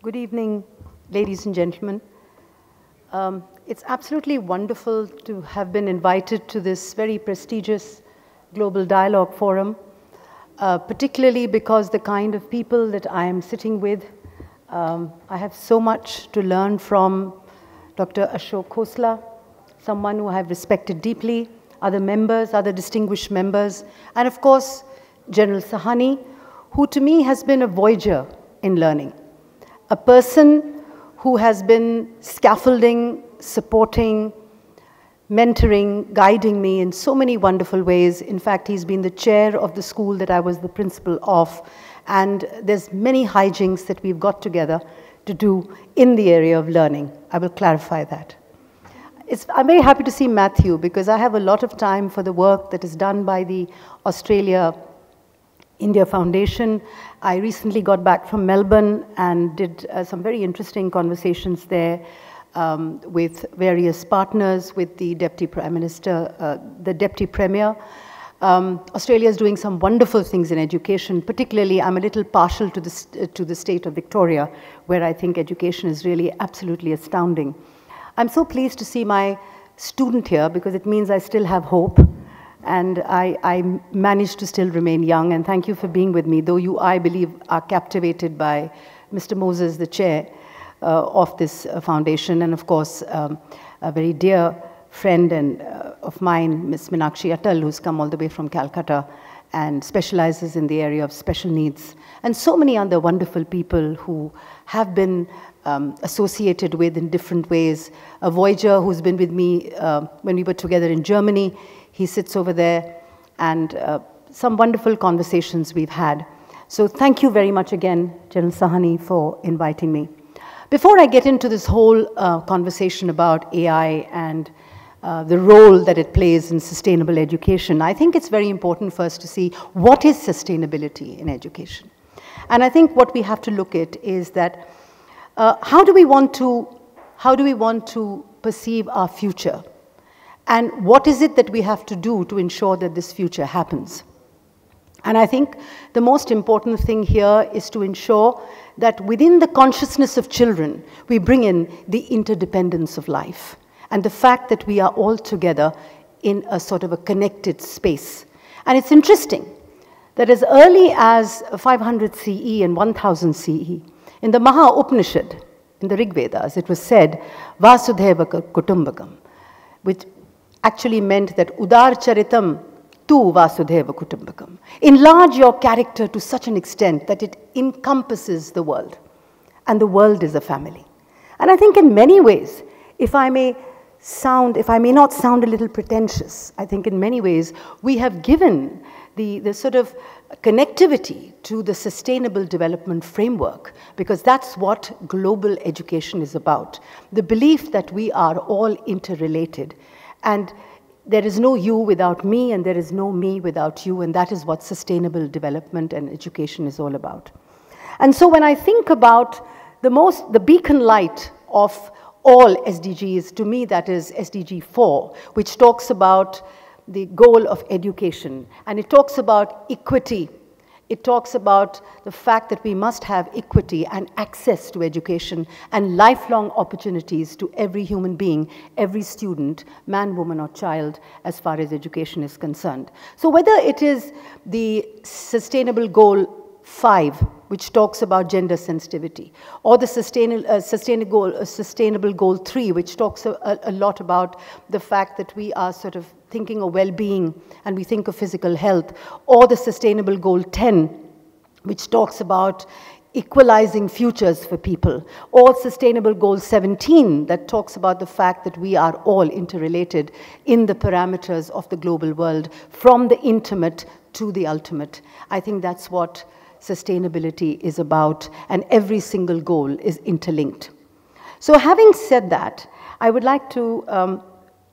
Good evening, ladies and gentlemen. It's absolutely wonderful to have been invited to this very prestigious Global Dialogue Forum, particularly because the kind of people that I am sitting with, I have so much to learn from Dr. Ashok Khosla, someone who I have respected deeply, other members, other distinguished members, and of course, General Sahani, who to me has been a voyager in learning, a person who has been scaffolding, supporting, mentoring, guiding me in so many wonderful ways. In fact, he's been the chair of the school that I was the principal of, and there's many hijinks that we've got together to do in the area of learning. I will clarify that. I'm very happy to see Matthew because I have a lot of time for the work that is done by the Australia-India Foundation. I recently got back from Melbourne and did some very interesting conversations there with various partners, with the Deputy Prime Minister, the Deputy Premier. Australia is doing some wonderful things in education. Particularly, I'm a little partial to the state of Victoria, where I think education is really absolutely astounding. I'm so pleased to see my student here because it means I still have hope and I managed to still remain young, and thank you for being with me, though you, I believe, are captivated by Mr. Moses, the chair of this foundation, and of course, a very dear friend of mine, Ms. Meenakshi Attal, who's come all the way from Calcutta and specializes in the area of special needs, and so many other wonderful people who have been associated with in different ways. A voyager who's been with me when we were together in Germany, he sits over there, and some wonderful conversations we've had. So thank you very much again, General Sahani, for inviting me. Before I get into this whole conversation about AI and the role that it plays in sustainable education, I think it's very important for us to see what is sustainability in education. And I think what we have to look at is that how do we want to perceive our future? And what is it that we have to do to ensure that this future happens? And I think the most important thing here is to ensure that within the consciousness of children, we bring in the interdependence of life and the fact that we are all together in a sort of a connected space. And it's interesting that as early as 500 CE and 1000 CE, in the Maha Upanishad, in the Rig Vedas, it was said, Vasudhaiva Kutumbakam, which actually meant that Udar Charitam tu Vasudhaiva Kutumbakam. Enlarge your character to such an extent that it encompasses the world. And the world is a family. And I think in many ways, if I may not sound a little pretentious, I think in many ways we have given the sort of connectivity to the sustainable development framework, because that's what global education is about. The belief that we are all interrelated, and there is no you without me, and there is no me without you, and that is what sustainable development and education is all about. And so when I think about the beacon light of all SDGs, to me that is SDG 4, which talks about the goal of education, and it talks about equity. It talks about the fact that we must have equity and access to education and lifelong opportunities to every human being, every student, man, woman, or child, as far as education is concerned. So whether it is the Sustainable Goal 5, which talks about gender sensitivity, or the Sustainable Goal 3, which talks a lot about the fact that we are sort of thinking of well-being and we think of physical health, or the Sustainable Goal 10, which talks about equalizing futures for people, or Sustainable Goal 17, that talks about the fact that we are all interrelated in the parameters of the global world, from the intimate to the ultimate. I think that's what sustainability is about, and every single goal is interlinked. So having said that, I would like to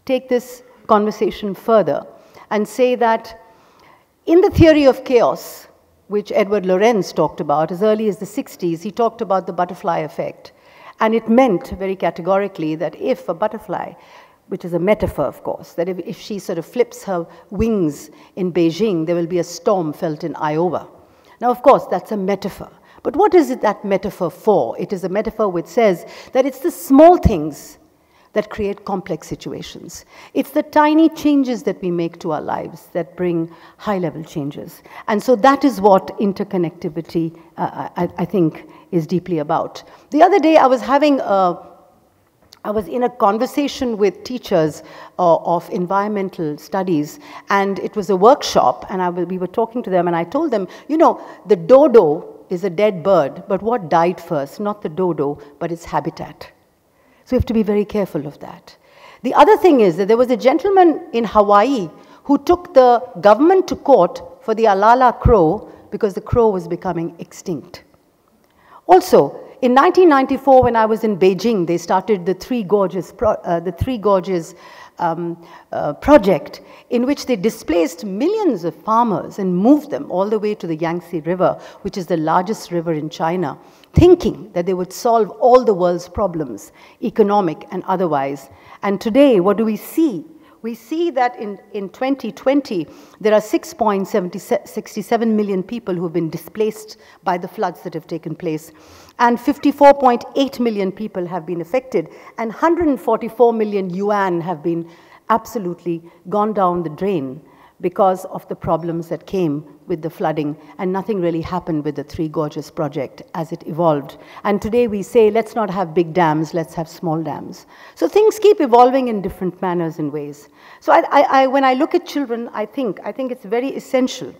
take this conversation further and say that in the theory of chaos, which Edward Lorenz talked about as early as the 60s, he talked about the butterfly effect. And it meant very categorically that if a butterfly, which is a metaphor, of course, that if she sort of flips her wings in Beijing, there will be a storm felt in Iowa. Now, of course, that's a metaphor. But what is it that metaphor for? It is a metaphor which says that it's the small things that create complex situations. It's the tiny changes that we make to our lives that bring high-level changes. And so that is what interconnectivity, I think, is deeply about. The other day, I was in a conversation with teachers of environmental studies, and it was a workshop, and we were talking to them, and I told them, you know, the dodo is a dead bird, but what died first? Not the dodo, but its habitat. So we have to be very careful of that. The other thing is that there was a gentleman in Hawaii who took the government to court for the Alala crow because the crow was becoming extinct. Also, in 1994, when I was in Beijing, they started the Three Gorges project, in which they displaced millions of farmers and moved them all the way to the Yangtze River, which is the largest river in China, thinking that they would solve all the world's problems, economic and otherwise. And today, what do we see? We see that in 2020, there are 6.67 million people who have been displaced by the floods that have taken place. And 54.8 million people have been affected. And 144 million yuan have been absolutely gone down the drain because of the problems that came with the flooding, and nothing really happened with the Three Gorges project as it evolved. And today we say, let's not have big dams, let's have small dams. So things keep evolving in different manners and ways. So when I look at children, I think it's very essential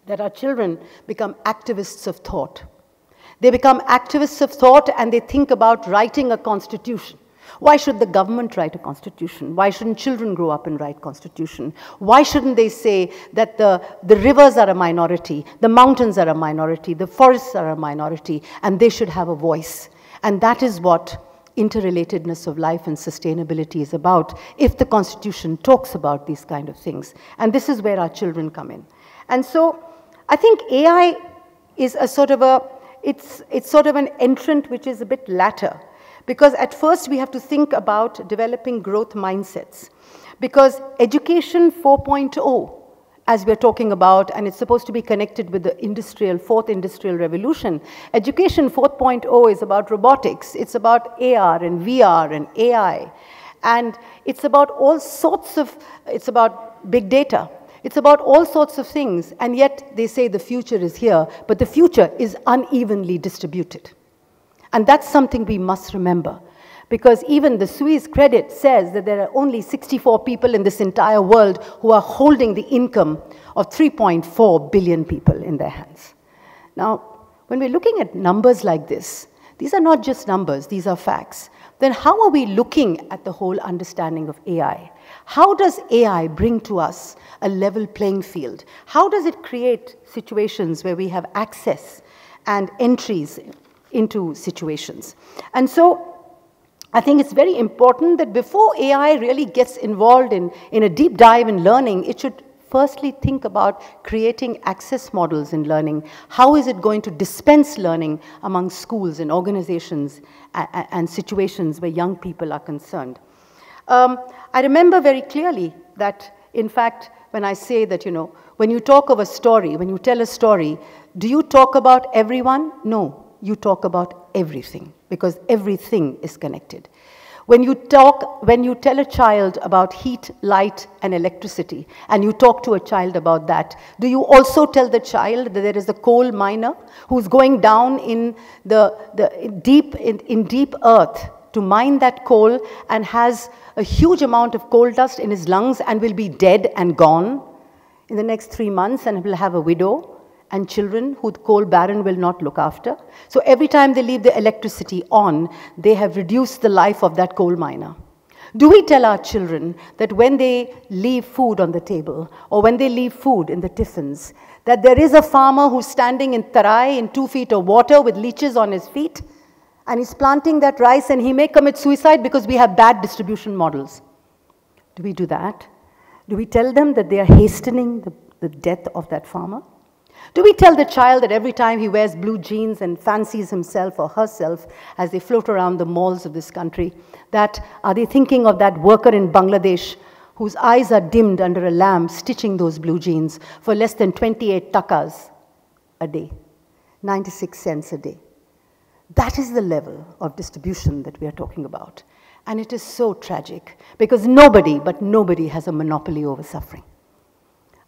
that our children become activists of thought. They become activists of thought, and they think about writing a constitution. Why should the government write a constitution? Why shouldn't children grow up and write constitution? Why shouldn't they say that the rivers are a minority, the mountains are a minority, the forests are a minority, and they should have a voice? And that is what interrelatedness of life and sustainability is about, if the constitution talks about these kind of things. And this is where our children come in. And so I think AI is a sort of it's sort of an entrant which is a bit latter. Because at first we have to think about developing growth mindsets. Because education 4.0, as we're talking about, and it's supposed to be connected with the fourth industrial revolution, education 4.0 is about robotics, it's about AR and VR and AI, and it's about all sorts of, it's about big data. It's about all sorts of things, and yet they say the future is here, but the future is unevenly distributed. And that's something we must remember, because even the Suisse Credit says that there are only 64 people in this entire world who are holding the income of 3.4 billion people in their hands. Now, when we're looking at numbers like this, these are not just numbers, these are facts. Then how are we looking at the whole understanding of AI? How does AI bring to us a level playing field? How does it create situations where we have access and entries into situations? And so I think it's very important that before AI really gets involved in a deep dive in learning, it should firstly think about creating access models in learning. How is it going to dispense learning among schools and organizations and situations where young people are concerned? I remember very clearly that, in fact, when I say that, you know, when you talk of a story, when you tell a story, do you talk about everyone? No. You talk about everything, because everything is connected. When you tell a child about heat, light, and electricity, and you talk to a child about that, do you also tell the child that there is a coal miner who's going down in deep earth to mine that coal and has a huge amount of coal dust in his lungs and will be dead and gone in the next 3 months and will have a widow and children who the coal baron will not look after? So every time they leave the electricity on, they have reduced the life of that coal miner. Do we tell our children that when they leave food on the table, or when they leave food in the tiffins, that there is a farmer who's standing in Tarai in 2 feet of water with leeches on his feet, and he's planting that rice, and he may commit suicide because we have bad distribution models? Do we do that? Do we tell them that they are hastening the death of that farmer? Do we tell the child that every time he wears blue jeans and fancies himself or herself as they float around the malls of this country, that are they thinking of that worker in Bangladesh whose eyes are dimmed under a lamp stitching those blue jeans for less than 28 takas a day? 96 cents a day. That is the level of distribution that we are talking about. And it is so tragic because nobody, but nobody has a monopoly over suffering.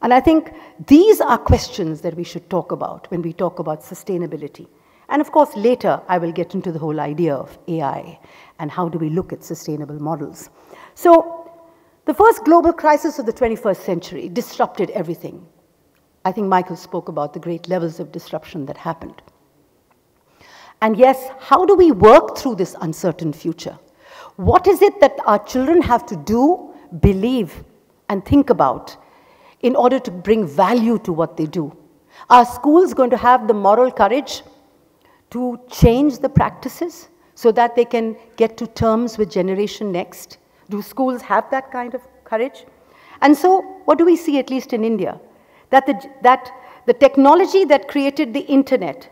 And I think these are questions that we should talk about when we talk about sustainability. And of course, later I will get into the whole idea of AI and how do we look at sustainable models. So the first global crisis of the 21st century disrupted everything. I think Michael spoke about the great levels of disruption that happened. And yes, how do we work through this uncertain future? What is it that our children have to do, believe, and think about in order to bring value to what they do? Are schools going to have the moral courage to change the practices so that they can get to terms with generation next? Do schools have that kind of courage? And so what do we see, at least in India? That the technology that created the internet,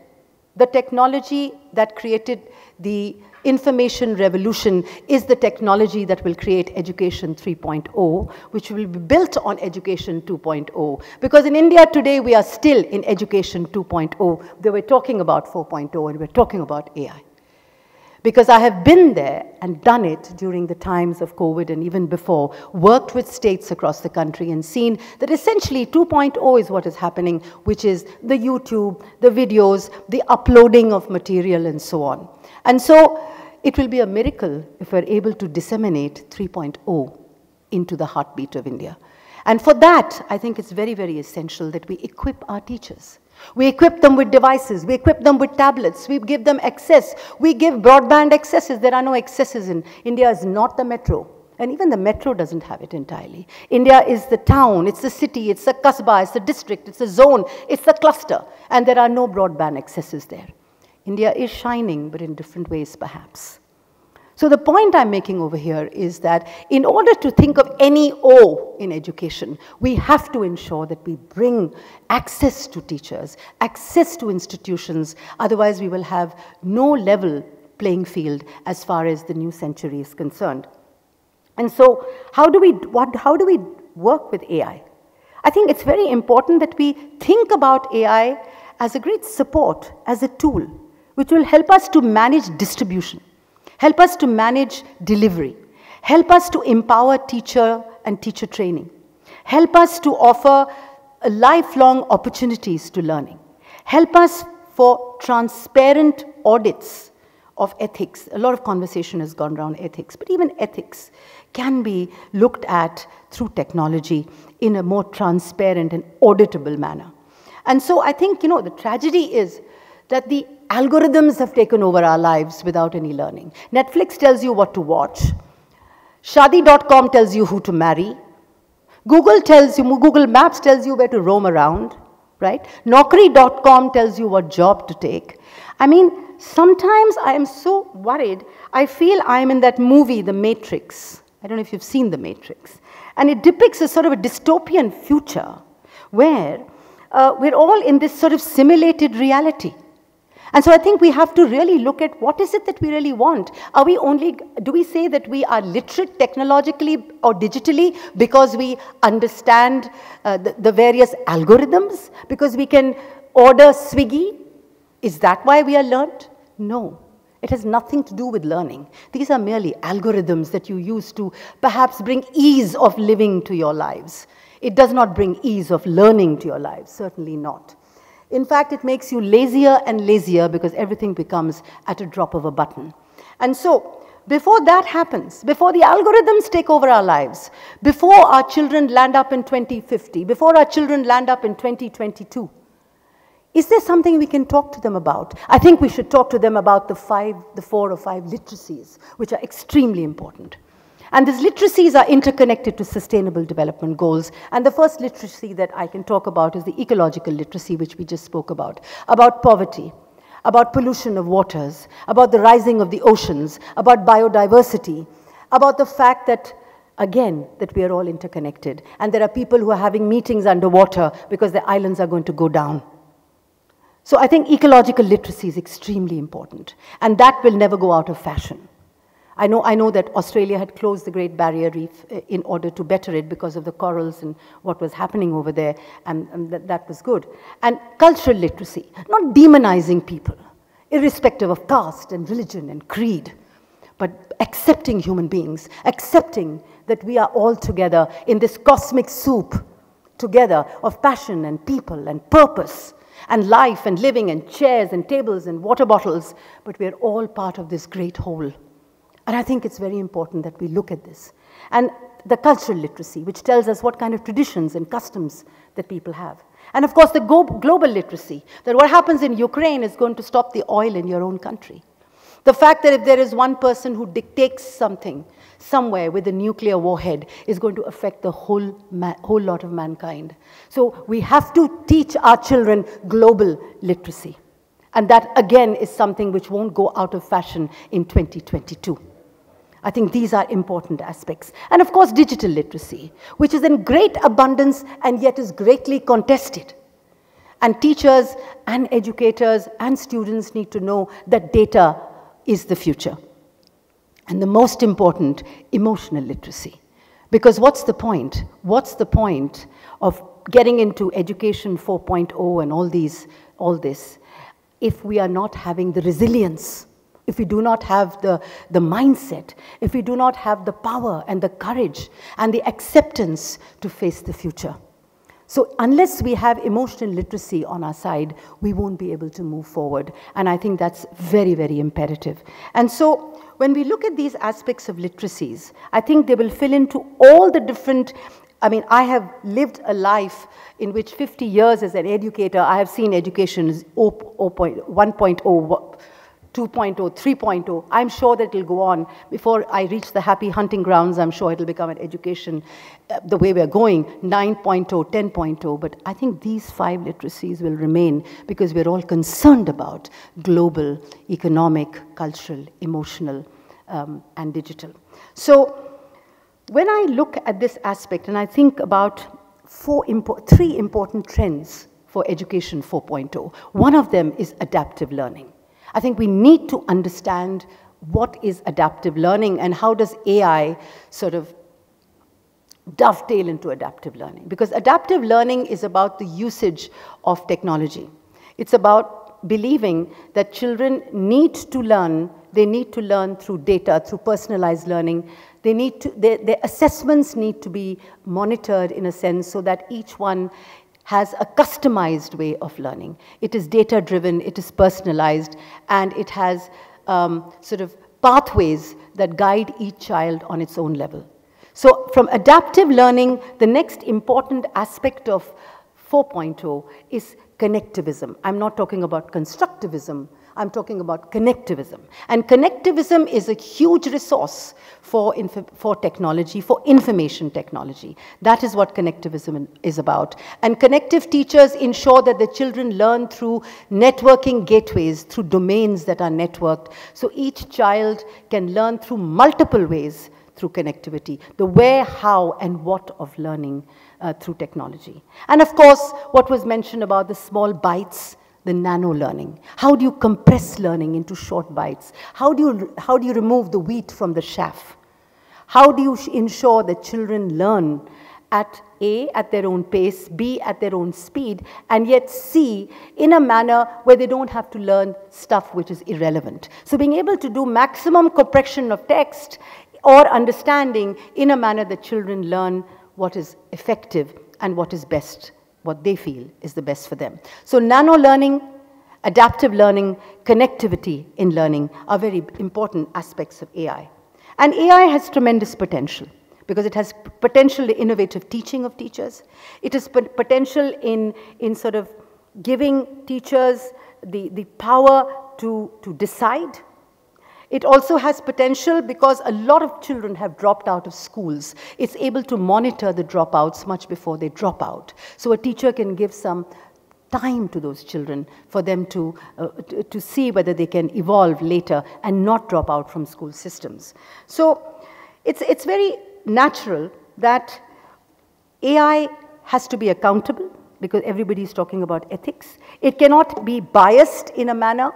the technology that created the information revolution is the technology that will create Education 3.0, which will be built on Education 2.0. Because in India today, we are still in Education 2.0. They were talking about 4.0, and we're talking about AI. Because I have been there and done it during the times of COVID and even before, worked with states across the country and seen that essentially 2.0 is what is happening, which is the YouTube, the videos, the uploading of material and so on. And so it will be a miracle if we're able to disseminate 3.0 into the heartbeat of India. And for that, I think it's very, very essential that we equip our teachers. We equip them with devices, we equip them with tablets, we give them access, we give broadband accesses. There are no accesses in India. Is not the metro, and even the metro doesn't have it entirely. India is the town, it's the city, it's the kasbah, it's the district, it's the zone, it's the cluster, and there are no broadband accesses there. India is shining, but in different ways perhaps. So the point I'm making over here is that in order to think of any O in education, we have to ensure that we bring access to teachers, access to institutions, otherwise we will have no level playing field as far as the new century is concerned. And so how do we work with AI? I think it's very important that we think about AI as a great support, as a tool, which will help us to manage distribution, help us to manage delivery, help us to empower teacher and teacher training, help us to offer lifelong opportunities to learning, help us for transparent audits of ethics. A lot of conversation has gone around ethics, but even ethics can be looked at through technology in a more transparent and auditable manner. And so I think, the tragedy is that the algorithms have taken over our lives without any learning. Netflix tells you what to watch. Shadi.com tells you who to marry. Google Maps tells you where to roam around, right? Naukri.com tells you what job to take. I mean, sometimes I am so worried. I feel I am in that movie, The Matrix. I don't know if you've seen The Matrix. And it depicts a sort of a dystopian future where we're all in this sort of simulated reality. And so I think we have to really look at what is it that we really want. Do we say that we are literate technologically or digitally because we understand the various algorithms? Because we can order Swiggy? Is that why we are learned? No. It has nothing to do with learning. These are merely algorithms that you use to perhaps bring ease of living to your lives. It does not bring ease of learning to your lives, certainly not. In fact, it makes you lazier and lazier because everything becomes at a drop of a button. And so, before that happens, before the algorithms take over our lives, before our children land up in 2050, before our children land up in 2022, is there something we can talk to them about? I think we should talk to them about the 4 or 5 literacies, which are extremely important. And these literacies are interconnected to sustainable development goals. And the first literacy that I can talk about is the ecological literacy, which we just spoke about poverty, about pollution of waters, about the rising of the oceans, about biodiversity, about the fact that, again, that we are all interconnected. And there are people who are having meetings underwater because their islands are going to go down. So I think ecological literacy is extremely important. And that will never go out of fashion. I know that Australia had closed the Great Barrier Reef in order to better it because of the corals and what was happening over there, and that was good. And cultural literacy, not demonizing people, irrespective of caste and religion and creed, but accepting human beings, accepting that we are all together in this cosmic soup together of passion and people and purpose and life and living and chairs and tables and water bottles, but we are all part of this great whole. And I think it's very important that we look at this. And the cultural literacy, which tells us what kind of traditions and customs that people have. And of course, the global literacy, that what happens in Ukraine is going to stop the oil in your own country. The fact that if there is one person who dictates something somewhere with a nuclear warhead is going to affect the whole lot of mankind. So we have to teach our children global literacy. And that, again, is something which won't go out of fashion in 2022. I think these are important aspects. And of course, digital literacy, which is in great abundance and yet is greatly contested. And teachers and educators and students need to know that data is the future. And the most important, emotional literacy. Because what's the point? What's the point of getting into education 4.0 and all this, if we are not having the resilience, if we do not have the mindset, if we do not have the power and the courage and the acceptance to face the future? So unless we have emotional literacy on our side, we won't be able to move forward. And I think that's very, very imperative. And so when we look at these aspects of literacies, I think they will fill into all the different, I mean, I have lived a life in which 50 years as an educator, I have seen education as 1.0, 2.0, 3.0. I'm sure that it will go on. Before I reach the happy hunting grounds, I'm sure it will become an education the way we're going, 9.0, 10.0. But I think these 5 literacies will remain because we're all concerned about global, economic, cultural, emotional, and digital. So when I look at this aspect and I think about 3 important trends for education 4.0, one of them is adaptive learning. I think we need to understand what is adaptive learning and how does AI sort of dovetail into adaptive learning. Because adaptive learning is about the usage of technology. It's about believing that children need to learn, they need to learn through data, through personalized learning. They need to, their assessments need to be monitored in a sense so that each one has a customized way of learning. It is data-driven, it is personalized, and it has sort of pathways that guide each child on its own level. So from adaptive learning, the next important aspect of 4.0 is connectivism. I'm not talking about constructivism, I'm talking about connectivism. And connectivism is a huge resource for technology, for information technology. That is what connectivism is about. And connective teachers ensure that the children learn through networking gateways, through domains that are networked. So each child can learn through multiple ways through connectivity, the where, how, and what of learning through technology. And of course, what was mentioned about the small bites, the nano learning. How do you compress learning into short bites? How do you remove the wheat from the chaff? How do you ensure that children learn at A, at their own pace, B, at their own speed, and yet C, in a manner where they don't have to learn stuff which is irrelevant? So being able to do maximum compression of text or understanding in a manner that children learn what is effective and what is best, what they feel is the best for them. So nano learning, adaptive learning, connectivity in learning are very important aspects of AI. And AI has tremendous potential because it has potential in innovative teaching of teachers. It has potential in sort of giving teachers the power to decide. It also has potential because a lot of children have dropped out of schools. It's able to monitor the dropouts much before they drop out. So a teacher can give some time to those children for them to see whether they can evolve later and not drop out from school systems. So it's very natural that AI has to be accountable because everybody is talking about ethics. It cannot be biased in a manner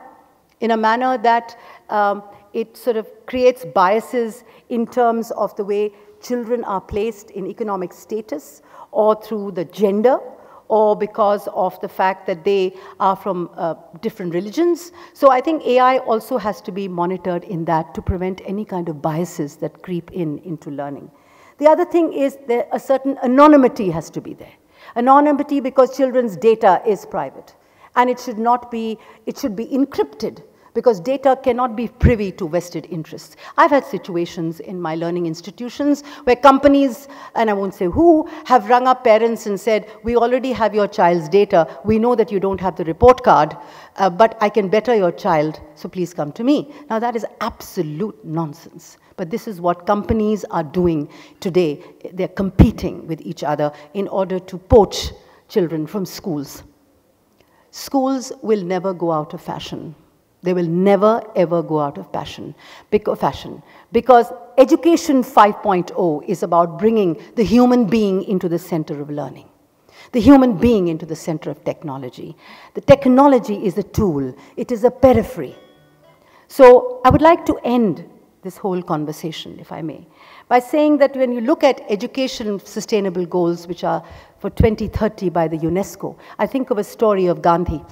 that it sort of creates biases in terms of the way children are placed in economic status, or through the gender, or because of the fact that they are from different religions. So I think AI also has to be monitored in that to prevent any kind of biases that creep into learning. The other thing is that a certain anonymity has to be there. Anonymity because children's data is private, and it should not be, it should be encrypted, because data cannot be privy to vested interests. I've had situations in my learning institutions where companies, and I won't say who, have rung up parents and said, we already have your child's data, we know that you don't have the report card, but I can better your child, so please come to me. Now that is absolute nonsense. But this is what companies are doing today. They're competing with each other in order to poach children from schools. Schools will never go out of fashion. They will never, ever go out of fashion. Because Education 5.0 is about bringing the human being into the center of learning, the human being into the center of technology. The technology is a tool. It is a periphery. So I would like to end this whole conversation, if I may, by saying that when you look at education sustainable goals, which are for 2030 by the UNESCO, I think of a story of Gandhi.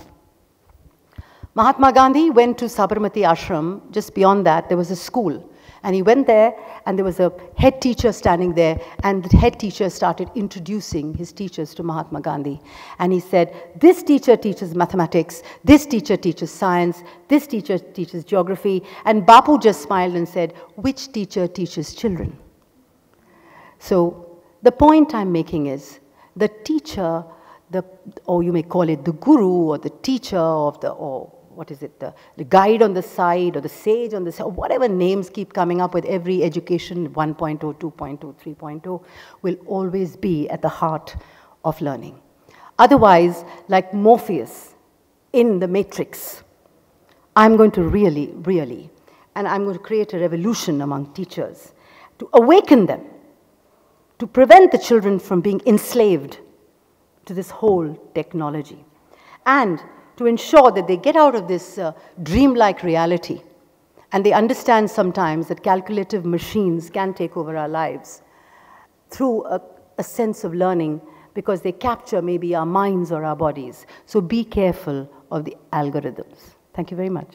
Mahatma Gandhi went to Sabarmati Ashram. Just beyond that, there was a school. And he went there, and there was a head teacher standing there, and the head teacher started introducing his teachers to Mahatma Gandhi. And he said, this teacher teaches mathematics, this teacher teaches science, this teacher teaches geography. And Bapu just smiled and said, which teacher teaches children? So the point I'm making is, the teacher, or you may call it the guru, or the teacher of the, or what is it, the guide on the side, or the sage on the side, or whatever names keep coming up with every education 1.0, 2.0, 3.0, will always be at the heart of learning. Otherwise, like Morpheus in the Matrix, I'm going to really, and I'm going to create a revolution among teachers to awaken them, to prevent the children from being enslaved to this whole technology, and to ensure that they get out of this dreamlike reality, and they understand sometimes that calculative machines can take over our lives through a sense of learning, because they capture maybe our minds or our bodies. So be careful of the algorithms. Thank you very much.